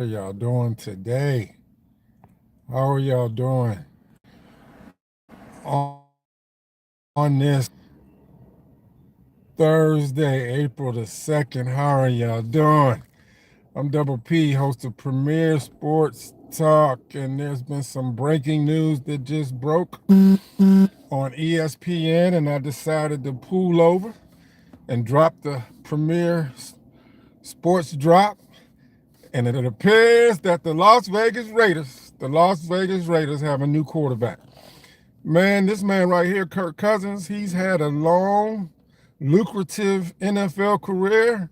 How y'all doing today? How are y'all doing on this Thursday, April the 2nd? How are y'all doing? I'm Double P, host of Premier Sports Talk, and there's been some breaking news that just broke on ESPN, and I decided to pull over and drop the Premier Sports Drop. And it appears that the Las Vegas Raiders have a new quarterback. Man, this man right here, Kirk Cousins, he's had a long, lucrative NFL career.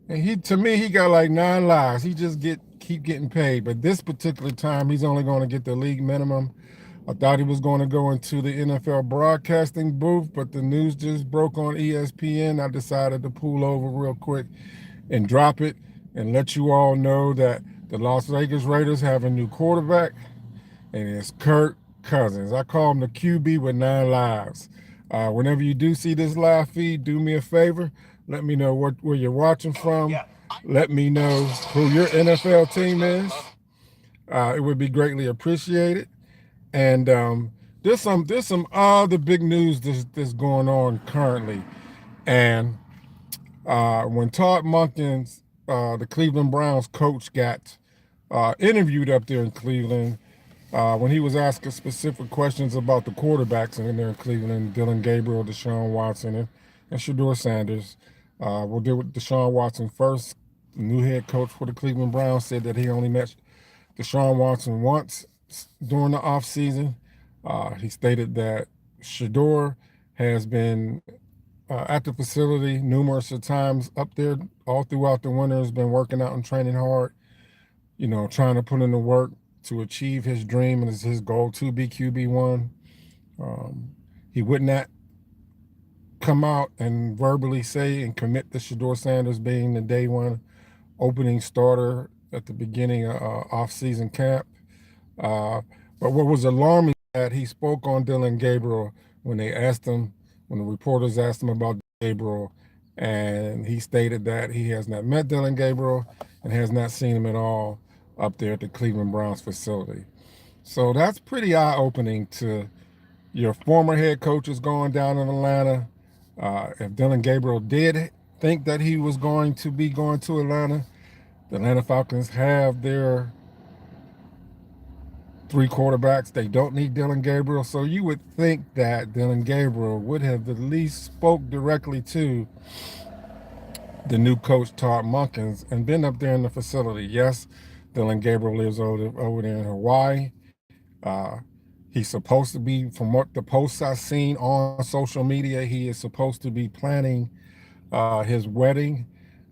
And to me, he got like 9 lives. He just keep getting paid. But this particular time, he's only going to get the league minimum. I thought he was going to go into the NFL broadcasting booth, but the news just broke on ESPN. I decided to pull over real quick and drop it and let you all know that the Las Vegas Raiders have a new quarterback, and it's Kirk Cousins. I call him the QB with 9 lives. Whenever you do see this live feed, do me a favor. Let me know where you're watching from. Let me know who your NFL team is. It would be greatly appreciated. And there's some other big news that's going on currently. And when Todd Monken's, the Cleveland Browns coach, got interviewed up there in Cleveland, when he was asking specific questions about the quarterbacks in there in Cleveland, Dylan Gabriel, Deshaun Watson, and ShedeurSanders. We'll deal with Deshaun Watson first. The new head coach for the Cleveland Browns said that he only met Deshaun Watson once during the offseason. He stated that Shedeur has been at the facility numerous times up there all throughout the winter, has been working out and training hard, trying to put in the work to achieve his dream and his goal to be QB1. He would not come out and verbally say and commit to ShedeurSanders being the day one opening starter at the beginning of off-season camp. But what was alarming is that he spoke on Dylan Gabriel when the reporters asked him about Gabriel, and he stated that he has not met Dylan Gabriel and has not seen him at all up there at the Cleveland Browns facility. So that's pretty eye-opening to your former head coaches going down in Atlanta. If Dylan Gabriel did think that he was going to be going to Atlanta, the Atlanta Falcons have their 3 quarterbacks. They don't need Dylan Gabriel. So you would think that Dylan Gabriel would have at least spoke directly to the new coach, Todd Monken, and been up there in the facility. Yes, Dylan Gabriel lives over there in Hawaii. He's supposed to be, from what the posts I've seen on social media, he is supposed to be planning his wedding,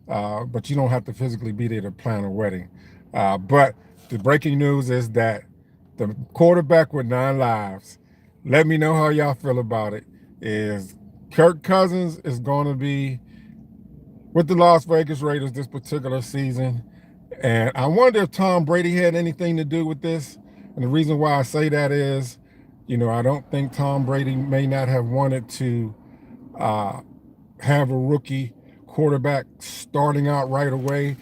but you don't have to physically be there to plan a wedding. But the breaking news is that the quarterback with 9 lives, let me know how y'all feel about it, is Kirk Cousins is going to be with the Las Vegas Raiders this particular season. And I wonder if Tom Brady had anything to do with this. And the reason why I say that is, I don't think Tom Brady may not have wanted to have a rookie quarterback starting out right away.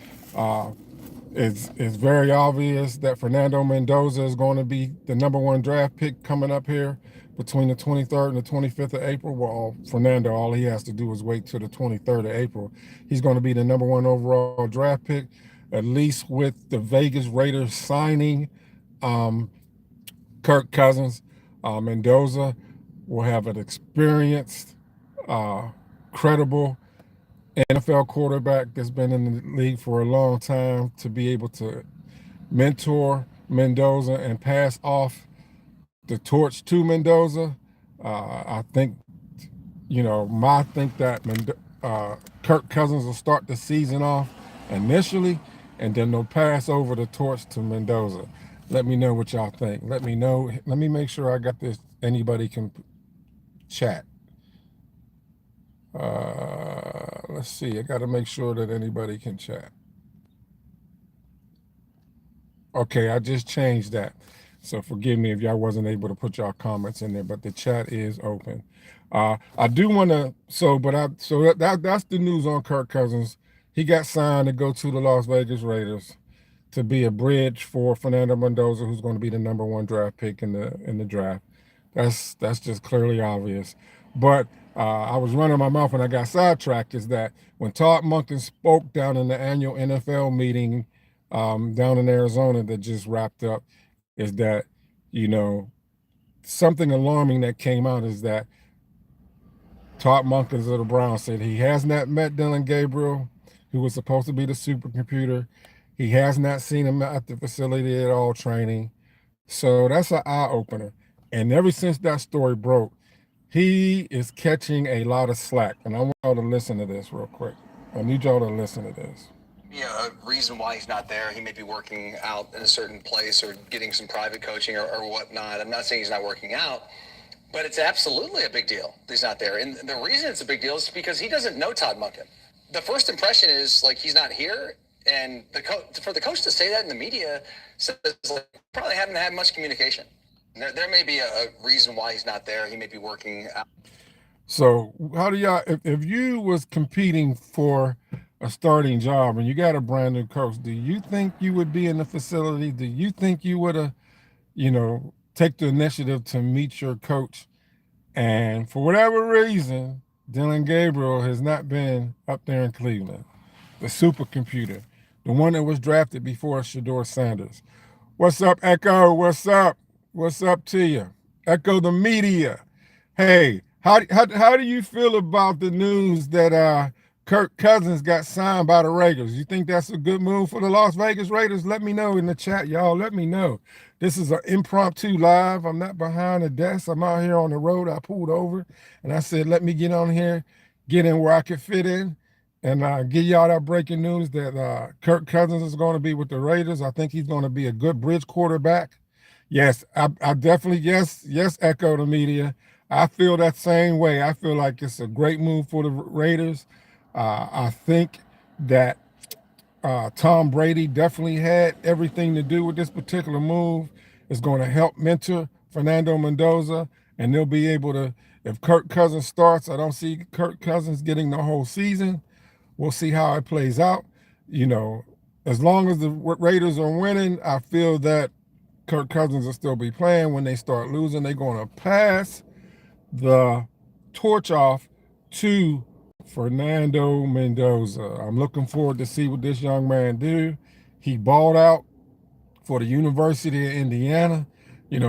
It's very obvious that Fernando Mendoza is going to be the #1 draft pick coming up here between the 23rd and the 25th of April. Well, Fernando, all he has to do is wait till the 23rd of April. He's going to be the #1 overall draft pick, at least with the Vegas Raiders signing Kirk Cousins. Mendoza will have an experienced, credible NFL quarterback that's been in the league for a long time to be able to mentor Mendoza and pass off the torch to Mendoza. I think, I think that Kirk Cousins will start the season off initially, and then they'll pass over the torch to Mendoza. Let me know what y'all think. Let me know. Let me make sure I got this. Anybody can chat. Let's see. I got to make sure that anybody can chat. Okay, I just changed that. So forgive me if y'all wasn't able to put y'all comments in there, but the chat is open. I do want to. That's the news on Kirk Cousins. He got signed to go to the Las Vegas Raiders. to be a bridge for Fernando Mendoza, who's going to be the #1 draft pick in the draft. That's just clearly obvious. But I was running my mouth and I got sidetracked. Is that when Todd Monken spoke down in the annual NFL meeting down in Arizona that just wrapped up, is that, you know, something alarming that came out is that Todd Monken of the Browns said he has not met Dillon Gabriel, who was supposed to be the supercomputer. He has not seen him at the facility at all training. So that's an eye opener. And ever since that story broke, he is catching a lot of slack. And I want y'all to listen to this real quick. I need y'all to listen to this. A reason why he's not there. He may be working out in a certain place or getting some private coaching or whatnot. I'm not saying he's not working out, but it's absolutely a big deal that he's not there. And the reason it's a big deal is because he doesn't know Todd Monken. The first impression is like he's not here, and for the coach to say that in the media says like probably haven't had much communication. There may be a reason why he's not there. He may be working out. So how do y'all, if you was competing for a starting job and you got a brand new coach, do you think you would be in the facility? Do you think you would have, take the initiative to meet your coach? And for whatever reason, Dillon Gabriel has not been up there in Cleveland, the supercomputer, the one that was drafted before ShedeurSanders. What's up, Echo? What's up? What's up to you? Echo the media. Hey, how do you feel about the news that Kirk Cousins got signed by the Raiders? You think that's a good move for the Las Vegas Raiders? Let me know in the chat, y'all. Let me know. This is an impromptu live. I'm not behind a desk. I'm out here on the road. I pulled over and I said, let me get on here, get in where I can fit in, and give y'all that breaking news that Kirk Cousins is going to be with the Raiders. I think he's going to be a good bridge quarterback. Yes, I definitely, yes, Echo the media. I feel that same way. I feel like it's a great move for the Raiders. I think that Tom Brady definitely had everything to do with this particular move. It's going to help mentor Fernando Mendoza, and they'll be able to, if Kirk Cousins starts, I don't see Kirk Cousins getting the whole season. We'll see how it plays out. As long as the Raiders are winning, I feel that Kirk Cousins will still be playing. When they start losing, they're going to pass the torch off to Fernando Mendoza. I'm looking forward to see what this young man do. He balled out for the University of Indiana. He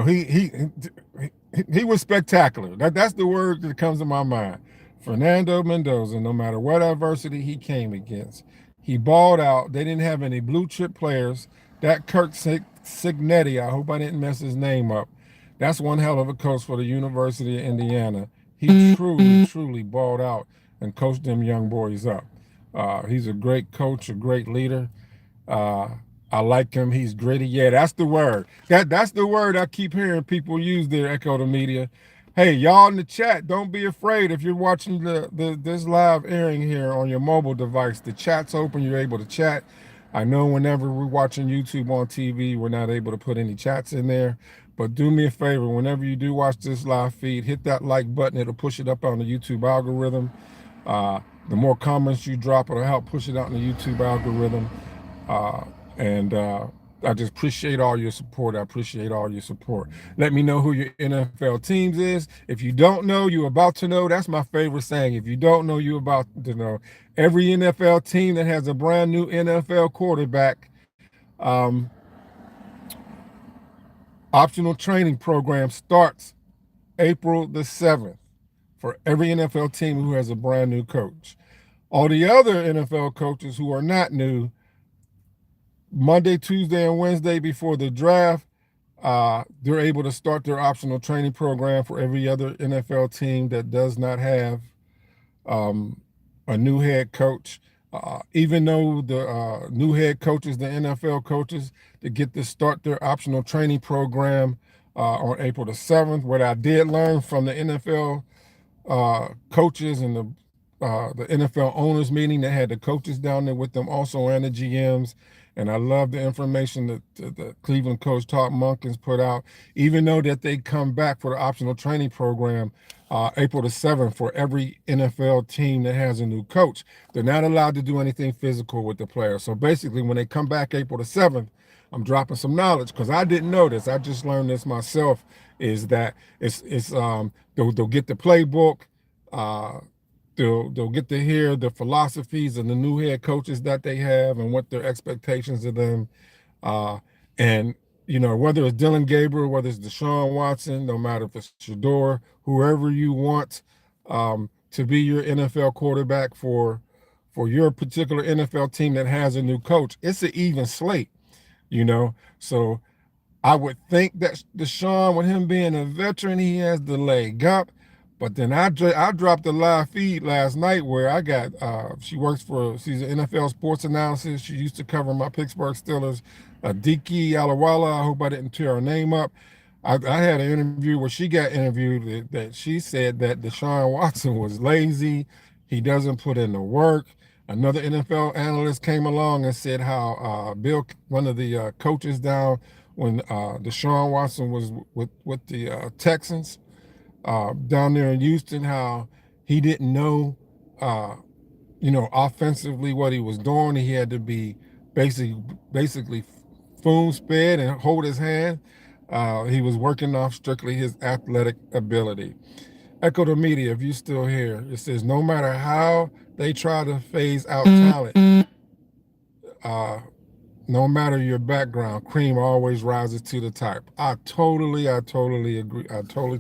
was spectacular. That's the word that comes to my mind. Fernando Mendoza, no matter what adversity he came against, he balled out. They didn't have any blue chip players. That Kirk Cignetti, I hope I didn't mess his name up. That's one hell of a coach for the University of Indiana. He truly balled out and coached them young boys up. He's a great coach, a great leader. I like him. He's gritty. Yeah, that's the word. That's the word I keep hearing people use there, Echo the media. Hey, y'all in the chat, don't be afraid. If you're watching this live airing here on your mobile device, the chat's open. You're able to chat. I know whenever we're watching YouTube on TV, we're not able to put any chats in there. But do me a favor, whenever you do watch this live feed, hit that like button. It'll push it up on the YouTube algorithm. The more comments you drop, it'll help push it out in the YouTube algorithm. And I just appreciate all your support. I appreciate all your support. Let me know who your NFL teams is. If you don't know, you're about to know. That's my favorite saying. If you don't know, you're about to know. Every NFL team that has a brand new NFL quarterback, optional training program starts April the 7th for every NFL team who has a brand new coach. All the other NFL coaches who are not new, Monday, Tuesday, and Wednesday before the draft, they're able to start their optional training program for every other NFL team that does not have a new head coach. Even though the new head coaches, the NFL coaches, they get to start their optional training program on April the 7th. What I did learn from the NFL coaches and the NFL owners meeting, they had the coaches down there with them also and the GMs. And I love the information that the Cleveland coach Todd Monken's put out. Even though that they come back for the optional training program April the 7th for every NFL team that has a new coach, they're not allowed to do anything physical with the players. So basically, when they come back April the 7th, I'm dropping some knowledge because I didn't know this. I just learned this myself. Is that they'll get the playbook, uh, they'll get to hear the philosophies and the new head coaches that they have and what their expectations of them. And whether it's Dylan Gabriel, whether it's Deshaun Watson, no matter if it's Shedeur, whoever you want to be your NFL quarterback for your particular NFL team that has a new coach, it's an even slate. So I would think that Deshaun, with him being a veteran, he has the leg up. But then I dropped a live feed last night where I got, she's an NFL sports analysis. She used to cover my Pittsburgh Steelers, Diki Alawala. I hope I didn't tear her name up. I had an interview where she got interviewed that she said that Deshaun Watson was lazy. He doesn't put in the work. Another NFL analyst came along and said how Bill, one of the coaches down when Deshaun Watson was with the Texans down there in Houston, how he didn't know, offensively what he was doing. He had to be basically spoon-fed and hold his hand. He was working off strictly his athletic ability. Echo the Media, if you're still here, it says no matter how they try to phase out talent, no matter your background, cream always rises to the top. I totally agree. I totally